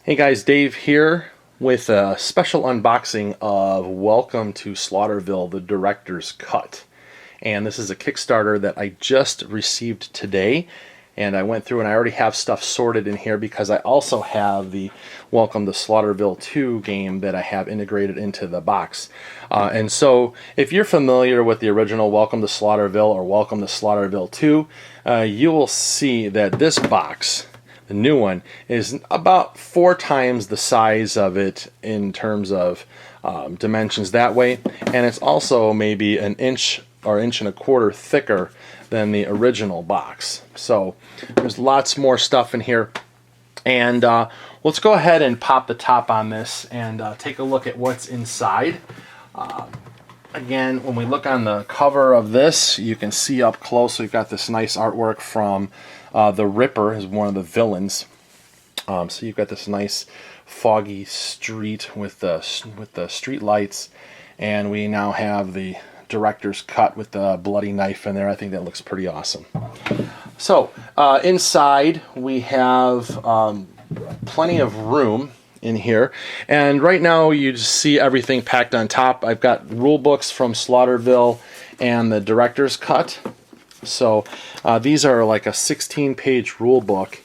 Hey guys, Dave here with a special unboxing of Welcome to Slaughterville, the Director's Cut. And this is a Kickstarter that I just received today. And I went through and I already have stuff sorted in here because I also have the Welcome to Slaughterville II game that I have integrated into the box. And so if you're familiar with the original Welcome to Slaughterville or Welcome to Slaughterville II, you will see that this box, the new one, is about 4 times the size of it in terms of dimensions that way, and it's also maybe an inch or inch and a quarter thicker than the original box. So there's lots more stuff in here, and let's go ahead and pop the top on this and take a look at what's inside. Again, when we look on the cover of this, you can see up close we've got this nice artwork from the Ripper, is one of the villains. So you've got this nice foggy street with the street lights, and we now have the director's cut with the bloody knife in there. I think that looks pretty awesome. So inside we have plenty of room in here, and right now you just see everything packed on top. I've got rule books from Slaughterville and the director's cut. So these are like a 16-page rule book,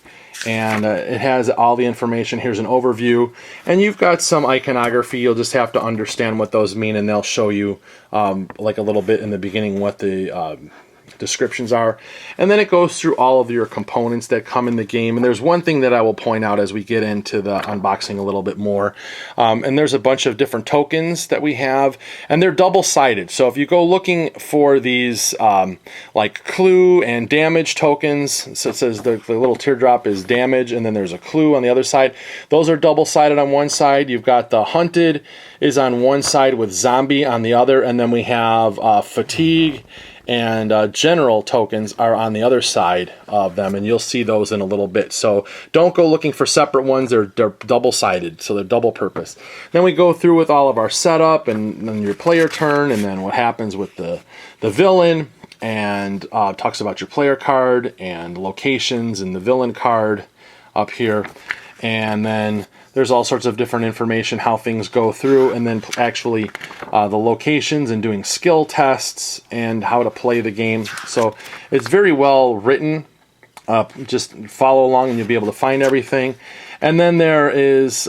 and it has all the information. Here's an overview, and you've got some iconography. You'll just have to understand what those mean, and they'll show you like a little bit in the beginning what the descriptions are, and then it goes through all of your components that come in the game. And there's one thing that I will point out as we get into the unboxing a little bit more, and there's a bunch of different tokens that we have, and they're double-sided. So if you go looking for these like clue and damage tokens, so it says the little teardrop is damage, and then there's a clue on the other side. Those are double-sided on one side. You've got the hunted is on one side with zombie on the other, and then we have fatigue and general tokens are on the other side of them, and you'll see those in a little bit. So don't go looking for separate ones. They're double-sided, so they're double purpose. Then we go through with all of our setup and then your player turn, and then what happens with the villain, and talks about your player card and locations and the villain card up here. And then there's all sorts of different information, how things go through, and then actually the locations and doing skill tests and how to play the game. So it's very well written. Just follow along and you'll be able to find everything. And then there is,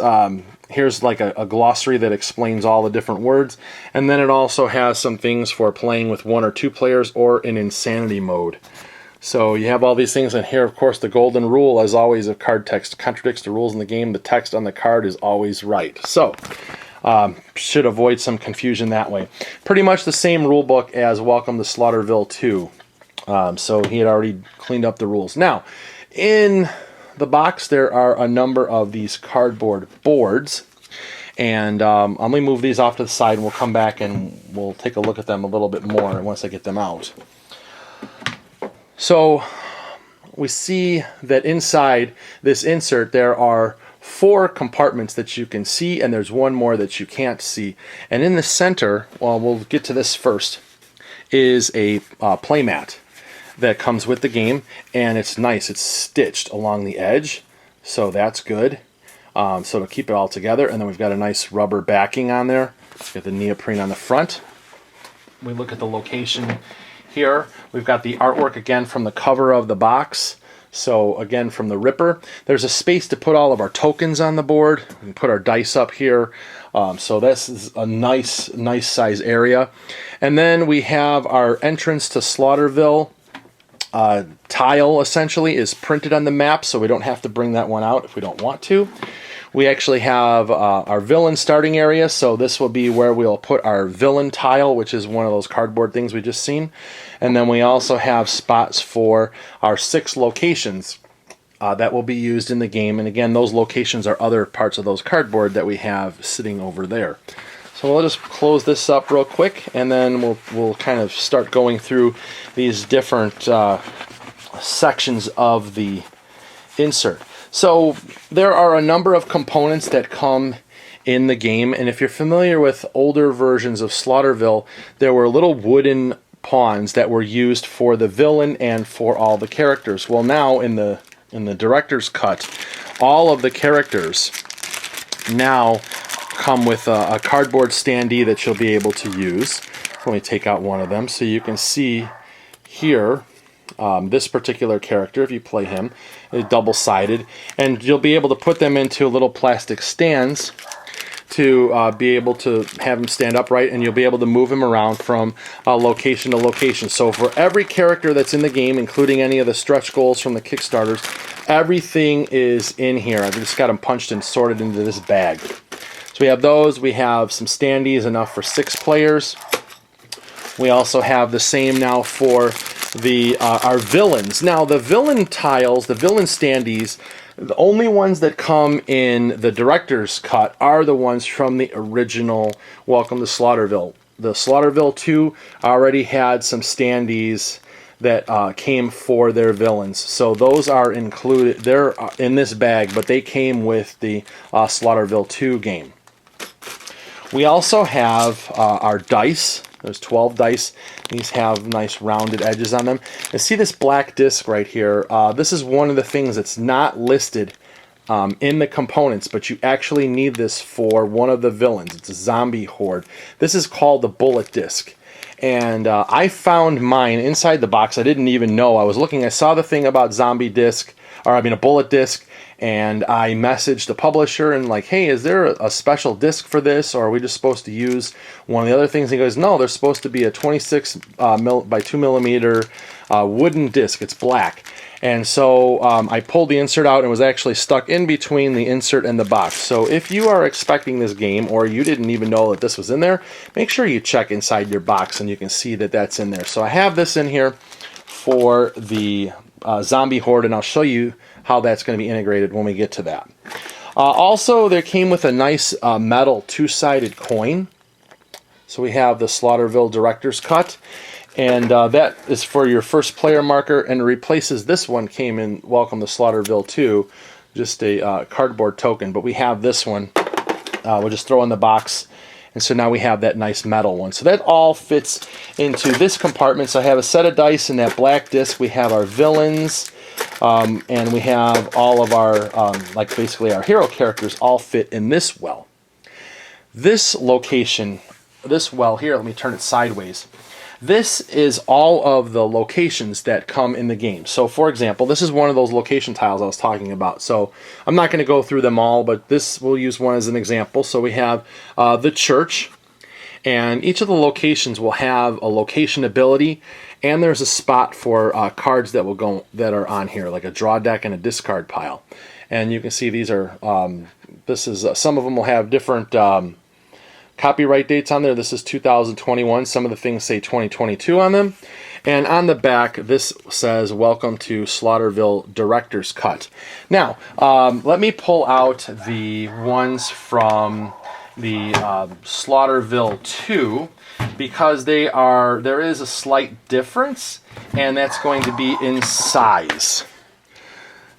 here's like a glossary that explains all the different words. And then it also has some things for playing with 1 or 2 players or in insanity mode. So you have all these things, and here, of course, the golden rule, as always, if card text contradicts the rules in the game, the text on the card is always right. So should avoid some confusion that way. Pretty much the same rule book as Welcome to Slaughterville II. So he had already cleaned up the rules. Now, in the box, there are a number of these cardboard boards. And let me move these off to the side, and we'll come back and we'll take a look at them a little bit more once I get them out. So we see that inside this insert there are 4 compartments that you can see, and there's one more that you can't see. And in the center, well, we'll get to this first, is a playmat that comes with the game, and it's nice. It's stitched along the edge, so that's good. So to keep it all together, and then we've got a nice rubber backing on there. We've got the neoprene on the front. We look at the location here. We've got the artwork again from the cover of the box. So again, from the Ripper. There's a space to put all of our tokens on the board. We can put our dice up here. So this is a nice size area. And then we have our entrance to Slaughterville tile, essentially, is printed on the map, so we don't have to bring that one out if we don't want to. We actually have our villain starting area, so this will be where we'll put our villain tile, which is one of those cardboard things we just seen. And then we also have spots for our 6 locations that will be used in the game. And again, those locations are other parts of those cardboard that we have sitting over there. So we'll just close this up real quick, and then we'll kind of start going through these different sections of the insert. So there are a number of components that come in the game, and if you're familiar with older versions of Slaughterville, there were little wooden pawns that were used for the villain and for all the characters. Well, now in the director's cut, all of the characters now come with a cardboard standee that you'll be able to use. Let me take out one of them so you can see here this particular character, if you play him, is double-sided, and you'll be able to put them into little plastic stands to be able to have him stand upright, and you'll be able to move him around from location to location. So for every character that's in the game, including any of the stretch goals from the Kickstarters, everything is in here. I've just got them punched and sorted into this bag. So we have those. We have some standees, enough for 6 players. We also have the same now for the our villains. Now the villain tiles, the villain standees, the only ones that come in the director's cut are the ones from the original Welcome to Slaughterville. The Slaughterville II already had some standees that came for their villains. So those are included. They're in this bag, but they came with the Slaughterville II game. We also have our dice. There's 12 dice. These have nice rounded edges on them. And see this black disc right here? This is one of the things that's not listed in the components, but you actually need this for one of the villains. It's a zombie horde. This is called the bullet disc. And I found mine inside the box. I didn't even know. I was looking, I saw the thing about zombie disc, or I mean a bullet disc, and I messaged the publisher and like, hey, is there a special disc for this, or are we just supposed to use one of the other things? And he goes, no, there's supposed to be a 26 by 2 millimeter wooden disc. It's black. And so I pulled the insert out and it was actually stuck in between the insert and the box. So if you are expecting this game, or you didn't even know that this was in there, make sure you check inside your box and you can see that that's in there. So I have this in here for the zombie horde, and I'll show you how that's going to be integrated when we get to that. Also, there came with a nice metal 2-sided coin. So we have the Slaughterville Director's Cut, and that is for your first player marker, and it replaces this one. Came in Welcome to Slaughterville II, just a cardboard token, but we have this one. We'll just throw in the box, and so now we have that nice metal one. So that all fits into this compartment. So I have a set of dice in that black disc. We have our villains, and we have all of our, like basically our hero characters all fit in this well. This location, this well here, let me turn it sideways. This is all of the locations that come in the game. So for example, this is one of those location tiles I was talking about. So I'm not going to go through them all, but this, we'll use one as an example. So we have the church, and each of the locations will have a location ability, and there's a spot for cards that will go, that are on here, like a draw deck and a discard pile. And you can see these are, this is, some of them will have different copyright dates on there. This is 2021. Some of the things say 2022 on them. And on the back, this says, Welcome to Slaughterville Director's Cut. Now, let me pull out the ones from the Slaughterville II, because they are, there is a slight difference, and that's going to be in size.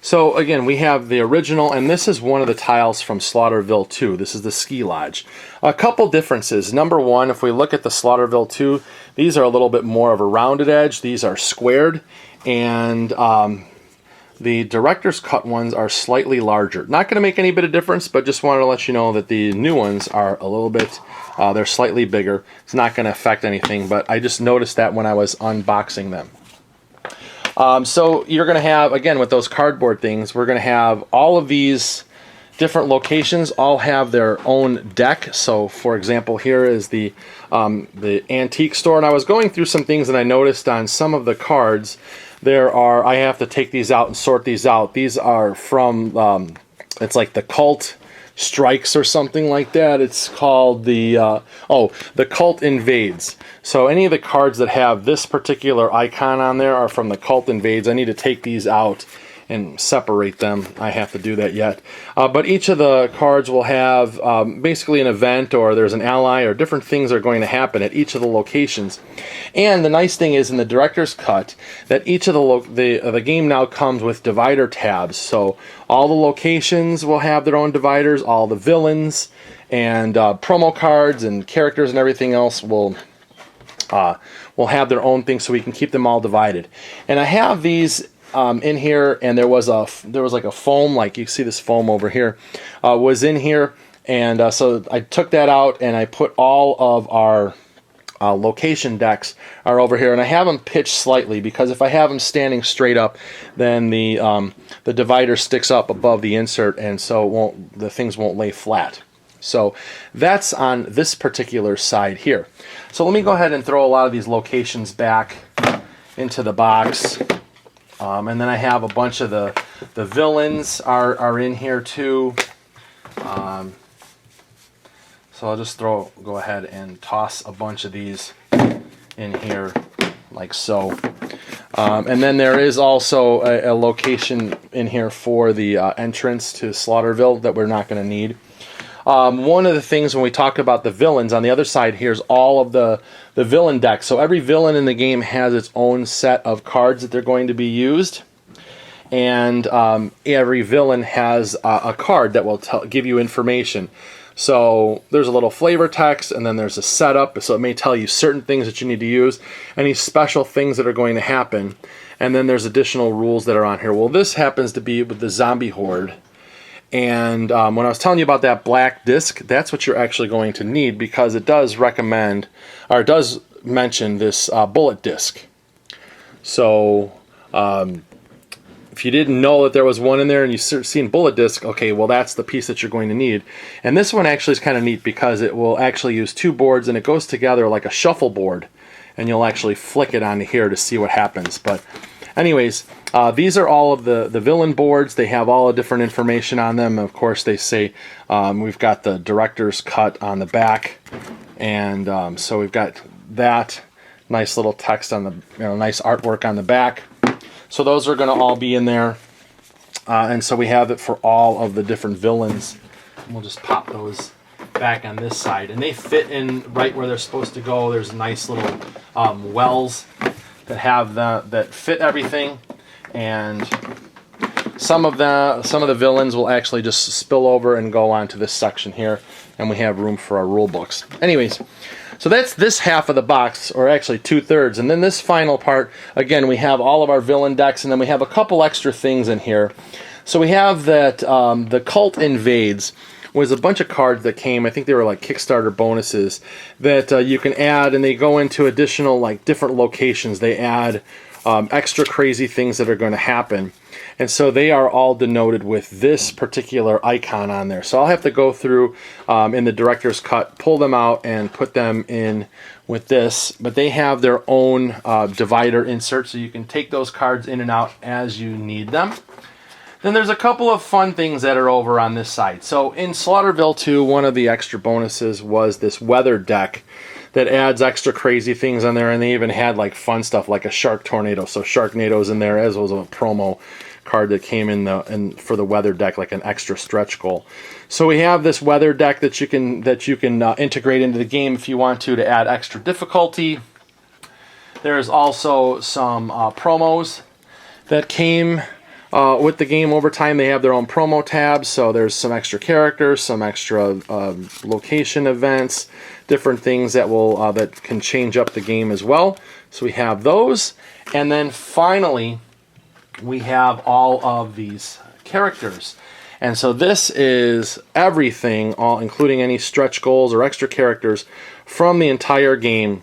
So again, we have the original, and this is one of the tiles from Slaughterville II. This is the ski lodge. A couple differences. Number one, if we look at the Slaughterville II, these are a little bit more of a rounded edge. These are squared, and the director's cut ones are slightly larger. Not going to make any bit of difference, but just wanted to let you know that the new ones are a little bit, they're slightly bigger. It's not going to affect anything, but I just noticed that when I was unboxing them. So you're going to have, again, with those cardboard things, we're going to have all of these different locations all have their own deck. So for example, here is the antique store, and I was going through some things and I noticed on some of the cards there are, I have to take these out and sort these out. These are from, it's like the Cult Strikes or something like that. It's called the, the Cult Invades. So any of the cards that have this particular icon on there are from the Cult Invades. I need to take these out and separate them. I have to do that yet. But each of the cards will have basically an event, or there's an ally, or different things are going to happen at each of the locations. And the nice thing is in the director's cut that each of the game now comes with divider tabs. So all the locations will have their own dividers. All the villains and promo cards and characters and everything else will have their own thing, so we can keep them all divided. And I have these in here, and there was like a foam, like you see this foam over here, was in here, And so I took that out and I put all of our location decks are over here, and I have them pitched slightly because if I have them standing straight up, then the divider sticks up above the insert, and so the things won't lay flat. So that's on this particular side here. So let me go ahead and throw a lot of these locations back into the box, and then I have a bunch of the villains are in here too. So I'll just go ahead and toss a bunch of these in here like so. And then there is also a location in here for the entrance to Slaughterville that we're not going to need. One of the things when we talked about the villains, on the other side here's all of the villain decks. So every villain in the game has its own set of cards that they're going to be used. And every villain has a card that will give you information. So there's a little flavor text, and then there's a setup, so it may tell you certain things that you need to use, any special things that are going to happen, and then there's additional rules that are on here. Well, this happens to be with the zombie horde, and when I was telling you about that black disc, that's what you're actually going to need, because it does recommend, or it does mention this bullet disc. So if you didn't know that there was one in there and you've seen bullet disc, okay, well that's the piece that you're going to need. And this one actually is kind of neat because it will actually use two boards and it goes together like a shuffleboard, and you'll actually flick it onto here to see what happens. But anyways, these are all of the villain boards. They have all the different information on them. Of course, they say we've got the director's cut on the back, and so we've got that nice little text on the, nice artwork on the back. So those are going to all be in there, and so we have it for all of the different villains. We'll just pop those back on this side, and they fit in right where they're supposed to go. There's nice little wells that have that fit everything, and some of the villains will actually just spill over and go onto this section here, and we have room for our rule books. Anyways. So that's this half of the box, or actually 2/3. And then this final part, again, we have all of our villain decks, and then we have a couple extra things in here. So we have that the Cult Invades was a bunch of cards that came. I think they were like Kickstarter bonuses that you can add, and they go into additional like different locations. They add extra crazy things that are going to happen. And so they are all denoted with this particular icon on there. So I'll have to go through in the director's cut, pull them out, and put them in with this. But they have their own divider insert, so you can take those cards in and out as you need them. Then there's a couple of fun things that are over on this side. So in Slaughterville II, one of the extra bonuses was this weather deck that adds extra crazy things on there, and they even had like fun stuff like a shark tornado. So Sharknado's in there, as well as a promo card that came in for the weather deck, like an extra stretch goal. So we have this weather deck that you can integrate into the game if you want to add extra difficulty. There's also some promos that came with the game over time. They have their own promo tabs, so there's some extra characters, some extra location events, different things that will that can change up the game as well. So we have those, and then finally we have all of these characters. And so this is everything, all including any stretch goals or extra characters from the entire game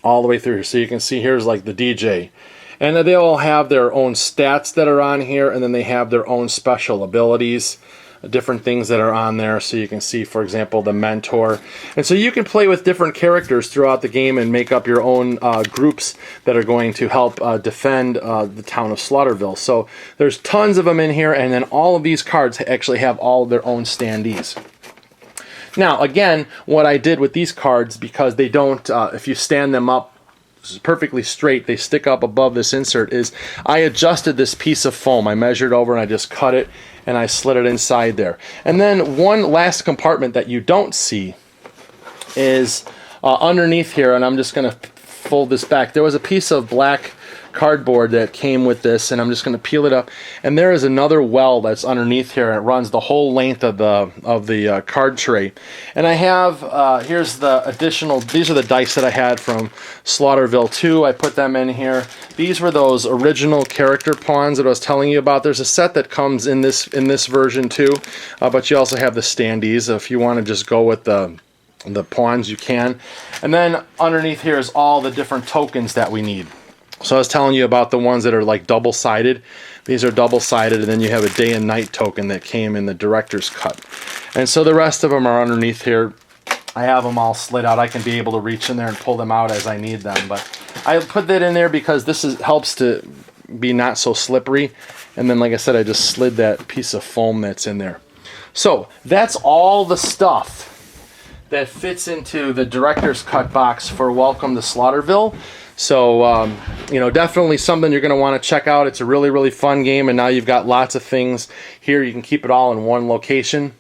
all the way through here. So you can see here's like the DJ. And they all have their own stats that are on here, and then they have their own special abilities, different things that are on there. So you can see, for example, the mentor. And so you can play with different characters throughout the game and make up your own groups that are going to help defend the town of Slaughterville. So there's tons of them in here, and then all of these cards actually have all of their own standees. Now, again, what I did with these cards, because they don't, if you stand them up perfectly straight, they stick up above this insert, is I adjusted this piece of foam. I measured over and I just cut it and I slid it inside there. And then one last compartment that you don't see is underneath here, and I'm just going to fold this back. There was a piece of black cardboard that came with this, and I'm just going to peel it up. And there is another well that's underneath here. It runs the whole length of the card tray. And I have here's the additional. These are the dice that I had from Slaughterville II. I put them in here. These were those original character pawns that I was telling you about. There's a set that comes in this version too, but you also have the standees if you want to just go with the pawns, you can. And then underneath here is all the different tokens that we need. So I was telling you about the ones that are like double-sided. These are double-sided, and then you have a day and night token that came in the director's cut. And so the rest of them are underneath here. I have them all slid out. I can be able to reach in there and pull them out as I need them. But I put that in there because this helps to be not so slippery. And then, like I said, I just slid that piece of foam that's in there. So that's all the stuff that fits into the director's cut box for Welcome to Slaughterville. So, you know, definitely something you're going to want to check out. It's a really, really fun game, and now you've got lots of things here. You can keep it all in one location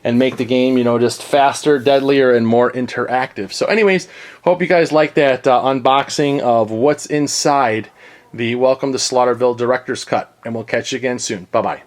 and make the game, you know, just faster, deadlier, and more interactive. So anyways, hope you guys like that unboxing of what's inside the Welcome to Slaughterville director's cut, and we'll catch you again soon. Bye-bye.